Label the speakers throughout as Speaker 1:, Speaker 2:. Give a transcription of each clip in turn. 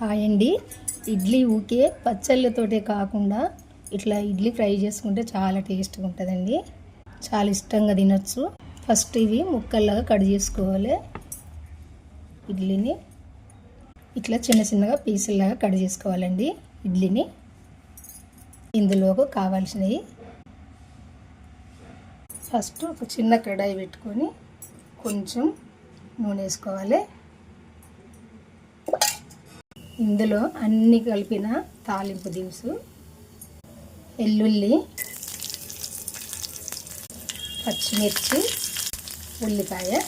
Speaker 1: Hi అండి. ఇడ్లీ ఊకే పచ్చళ్ళతోటే కాకుండా ఇట్లా ఇడ్లీ ఫ్రై చేసుకుంటే చాలా టేస్ట్గా ఉంటుందండి. చాలా ఇష్టంగా తినొచ్చు. ఫస్ట్ ఇవి ముక్కల్లాగా కట్ చేసుకోవాలి. ఇడ్లీని ఇట్లా చిన్న చిన్నగా పీసుల్లాగా కట్ చేసుకోవాలండి. ఇడ్లీని ఇందులోకి కావాల్సినవి ఫస్ట్ ఒక చిన్న కడాయి పెట్టుకొని కొంచెం నూనె వేసుకోవాలి. ఇందులో అన్ని కలిపిన తాలింపు దినుసు, వెల్లుల్లి, పచ్చిమిర్చి, ఉల్లిపాయ,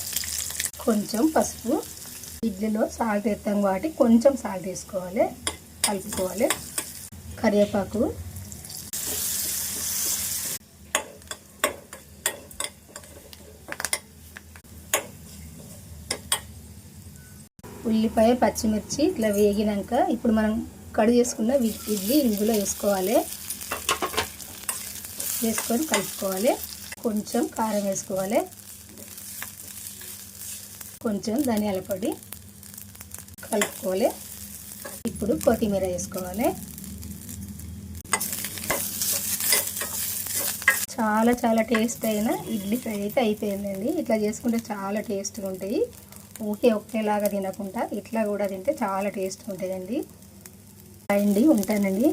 Speaker 1: కొంచెం పసుపు. ఇడ్లీలో సాల్ట్ వేస్తాం కాబట్టి కొంచెం సాల్ట్ వేసుకోవాలి, కలుపుకోవాలి. కరివేపాకు, ఉల్లిపాయ, పచ్చిమిర్చి ఇట్లా వేగినాక ఇప్పుడు మనం కట్ చేసుకున్న ఇడ్లీ ఇందులో వేసుకోవాలి. వేసుకొని కలుపుకోవాలి. కొంచెం కారం వేసుకోవాలి, కొంచెం ధనియాల పొడి కలుపుకోవాలి. ఇప్పుడు కొత్తిమీర వేసుకోవాలి. చాలా చాలా టేస్ట్ అయిన ఇడ్లీ ఫ్రై అయితే అయిపోయిందండి. ఇట్లా చేసుకుంటే చాలా టేస్ట్గా ఉంటాయి. ఊకే ఒకేలాగా తినకుండా ఇట్లా కూడా తింటే చాలా టేస్ట్గా ఉంటాయండి. ఉంటానండి.